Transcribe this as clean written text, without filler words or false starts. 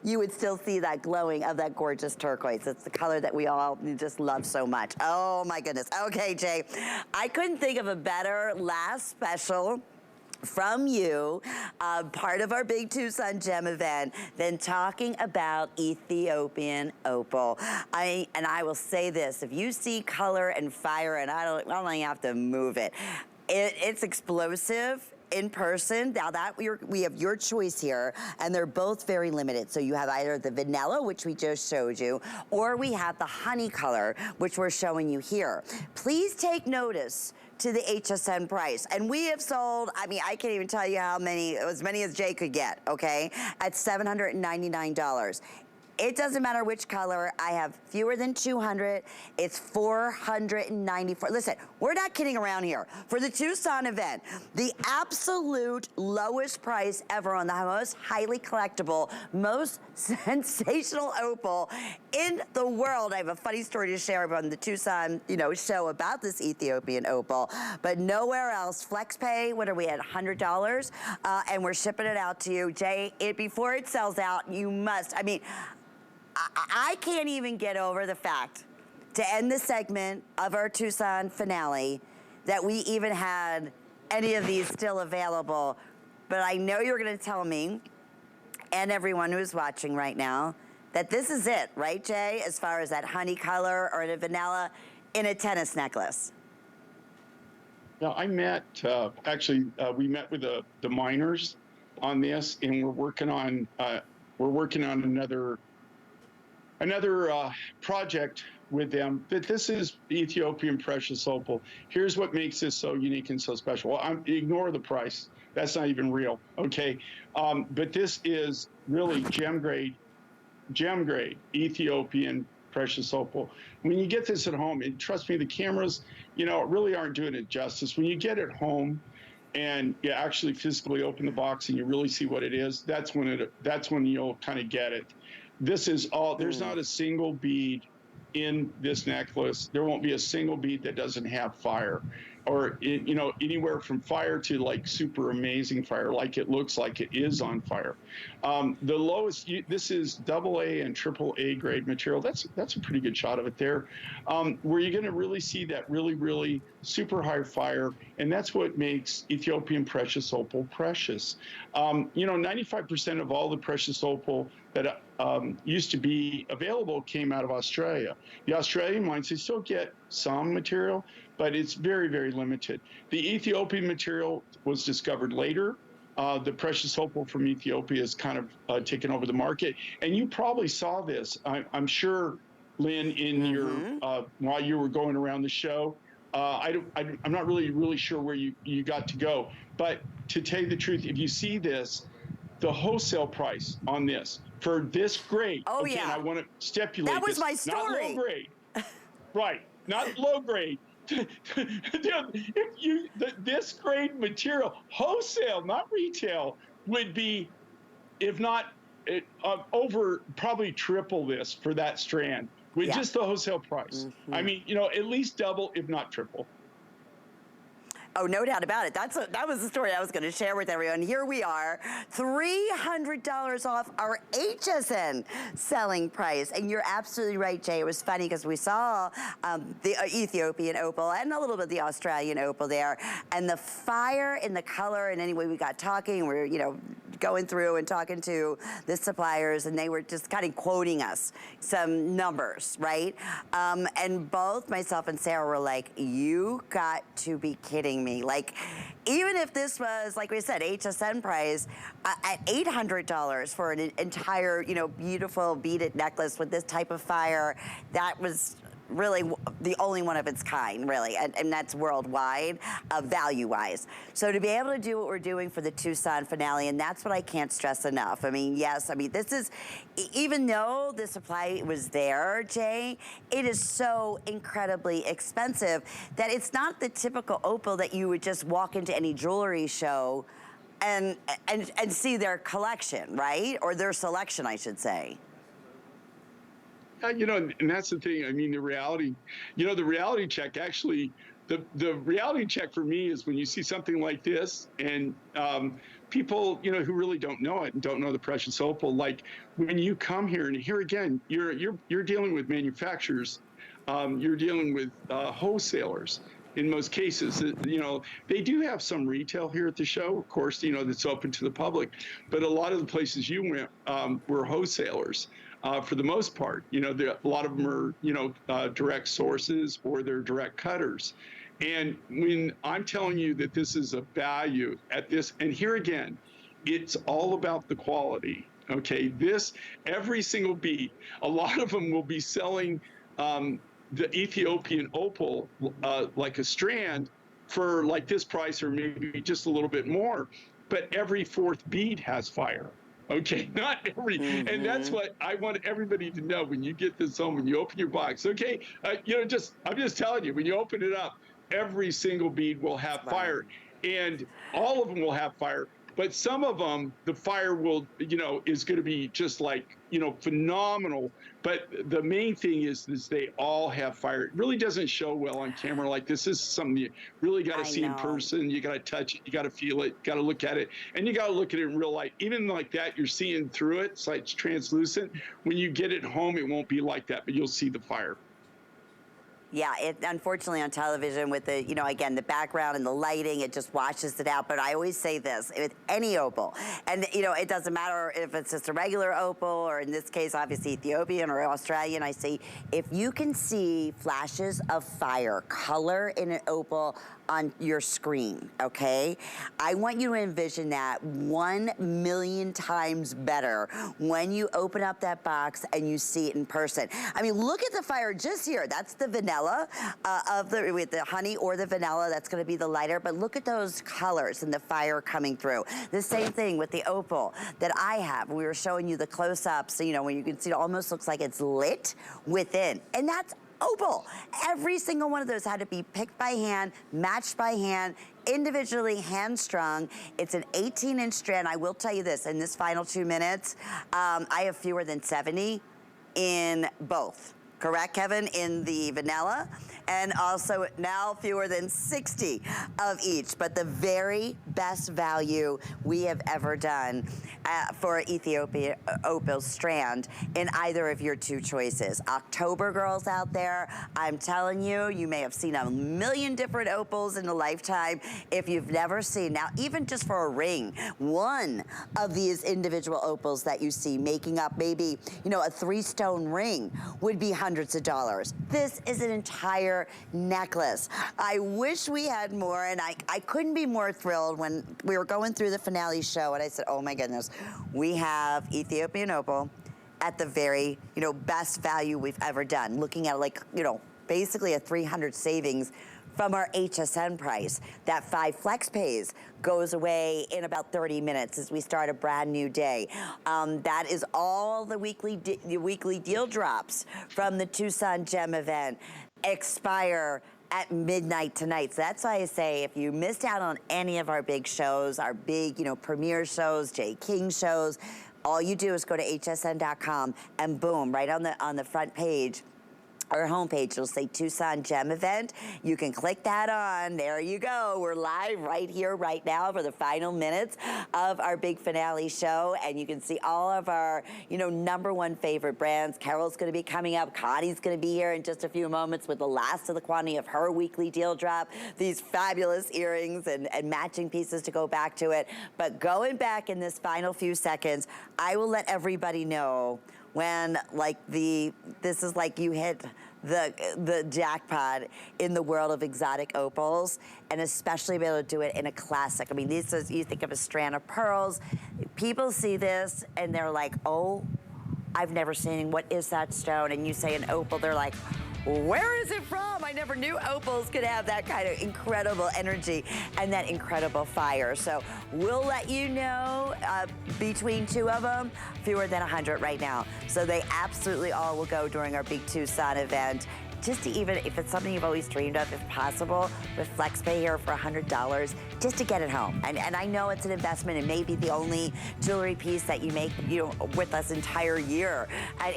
you would still see that glowing of that gorgeous turquoise. It's the color that we all just love so much. Oh my goodness. Okay, Jay, I couldn't think of a better last special from you, part of our Big Tucson Gem event, than talking about Ethiopian Opal. I will say this, if you see color and fire, and I don't even have to move it, it's explosive in person. Now that we have your choice here, and they're both very limited. So you have either the vanilla, which we just showed you, or we have the honey color, which we're showing you here. Please take notice to the HSN price. And we have sold, I mean, I can't even tell you how many, as many as Jay could get, okay, at $799. It doesn't matter which color. I have fewer than 200. It's 494. Listen, we're not kidding around here. For the Tucson event, the absolute lowest price ever on the most highly collectible, most sensational opal in the world. I have a funny story to share on the Tucson, show about this Ethiopian opal, but nowhere else. Flex pay, what are we at, $100? And we're shipping it out to you. Jay, before it sells out, you must, I mean, I can't even get over the fact, to end the segment of our Tucson finale, that we even had any of these still available. But I know you're gonna tell me, and everyone who's watching right now, that this is it, right, Jay? As far as that honey color or the vanilla in a tennis necklace. Yeah, I met, we met with the miners on this, and we're working on another project with them. That this is Ethiopian precious opal. Here's what makes this so unique and so special. Well, ignore the price. That's not even real, okay? But this is really gem grade Ethiopian precious opal. When you get this at home, and trust me, the cameras, really aren't doing it justice. When you get it home and you actually physically open the box and you really see what it is, that's when you'll kind of get it. This is all, there's not a single bead in this necklace. There won't be a single bead that doesn't have fire, or anywhere from fire to like super amazing fire, like it looks like it is on fire. The lowest, this is AA and AAA grade material. That's a pretty good shot of it there. Where you're going to really see that really super high fire, and that's what makes Ethiopian precious opal precious. 95% of all the precious opal that used to be available came out of Australia. The Australian mines, they still get some material, but it's very limited. The Ethiopian material was discovered later. The precious opal from Ethiopia has kind of taken over the market. And you probably saw this, I'm sure, Lynn, in your while you were going around the show. I'm not really sure where you got to go. But to tell you the truth, if you see this, the wholesale price on this for this grade, again, I want to stipulate that was this, my story. not low grade, right? Not low grade. This grade material, wholesale, not retail, would be, if not over, probably triple this for that strand with just the wholesale price. I mean, at least double, if not triple. Oh, no doubt about it. That was the story I was going to share with everyone. Here we are, $300 off our HSN selling price. And you're absolutely right, Jay. It was funny because we saw the Ethiopian opal and a little bit of the Australian opal there. And the fire and the color, and anyway, we got talking. We're, going through and talking to the suppliers, and they were just kind of quoting us some numbers, right? And both myself and Sarah were like, you got to be kidding me. Like, even if this was, like we said, HSN price at $800 for an entire, beautiful beaded necklace with this type of fire, that was really the only one of its kind, really, and that's worldwide, value-wise. So to be able to do what we're doing for the Tucson finale, and that's what I can't stress enough. I mean, yes, this is, even though the supply was there, Jay, it is so incredibly expensive that it's not the typical opal that you would just walk into any jewelry show and see their collection, right? Or their selection, I should say. And that's the thing. I mean, the reality check, actually, the reality check for me is when you see something like this, and people, you know, who really don't know it and don't know the precious opal, like when you come here, and here again, you're dealing with manufacturers, you're dealing with wholesalers. In most cases, you know, they do have some retail here at the show, of course, you know, that's open to the public, but a lot of the places you went were wholesalers. For the most part, you know, a lot of them are, you know, direct sources or they're direct cutters. And when I'm telling you that this is a value at this, and here again, it's all about the quality. Okay, every single bead, a lot of them will be selling the Ethiopian opal like a strand for like this price or maybe just a little bit more, but every fourth bead has fire. Okay, not every, and that's what I want everybody to know when you get this home, when you open your box. Okay, you know, I'm just telling you, when you open it up, every single bead will have fire, and all of them will have fire. But some of them, the fire will, you know, is going to be just like, you know, phenomenal. But the main thing is they all have fire. It really doesn't show well on camera. Like, this is something you really got to see in person. You got to touch it. You got to feel it. Got to look at it. And you got to look at it in real light. Even like that, you're seeing through it. It's like it's translucent. When you get it home, it won't be like that, but you'll see the fire. Yeah, unfortunately on television with the, you know, again, the background and the lighting, it just washes it out. But I always say this, with any opal, and, you know, it doesn't matter if it's just a regular opal or in this case, obviously Ethiopian or Australian, I say, if you can see flashes of fire, color in an opal on your screen, okay? I want you to envision that 1,000,000 times better when you open up that box and you see it in person. I mean, look at the fire just here. That's the vanilla with the honey or the vanilla. That's gonna be the lighter, but look at those colors and the fire coming through. The same thing with the opal that I have. We were showing you the close-ups, so, you know, when you can see it almost looks like it's lit within, and that's opal. Every single one of those had to be picked by hand, matched by hand, individually hand strung. It's an 18-inch strand. I will tell you this, in this final 2 minutes, I have fewer than 70 in both. Correct, Kevin? In the vanilla, and also now fewer than 60 of each, but the very best value we have ever done for Ethiopia opal strand in either of your two choices. October girls out there, I'm telling you, you may have seen 1,000,000 different opals in a lifetime. If you've never seen, now even just for a ring, one of these individual opals that you see making up maybe, you know, a 3-stone ring would be hundreds of dollars. This is an entire necklace. I wish we had more, and I couldn't be more thrilled when we were going through the finale show, and I said, oh my goodness, we have Ethiopian opal at the very, you know, best value we've ever done. Looking at, like, you know, basically a 300 savings from our HSN price. That 5 flex pays goes away in about 30 minutes as we start a brand new day. That is all the weekly deal drops from the Tucson Gem event expire at midnight tonight. So that's why I say, if you missed out on any of our big shows, our big, you know, premiere shows, J. King shows, all you do is go to hsn.com and boom, right on the front page, our homepage, you'll say Tucson Gem Event. You can click that on. There you go. We're live right here, right now for the final minutes of our big finale show. And you can see all of our, you know, #1 favorite brands. Carol's going to be coming up. Connie's going to be here in just a few moments with the last of the quantity of her weekly deal drop. These fabulous earrings and matching pieces to go back to it. But going back in this final few seconds, I will let everybody know when, like, this is like you hit the jackpot in the world of exotic opals, and especially be able to do it in a classic. I mean, this is, you think of a strand of pearls, people see this and they're like, oh, I've never seen, what is that stone? And you say an opal, they're like, where is it from? I never knew opals could have that kind of incredible energy and that incredible fire. So we'll let you know between two of them, fewer than 100 right now. So they absolutely all will go during our big Tucson event. Just to, even if it's something you've always dreamed of, if possible, with FlexPay here for $100, just to get it home. And I know it's an investment. It may be the only jewelry piece that you make, you know, with us entire year at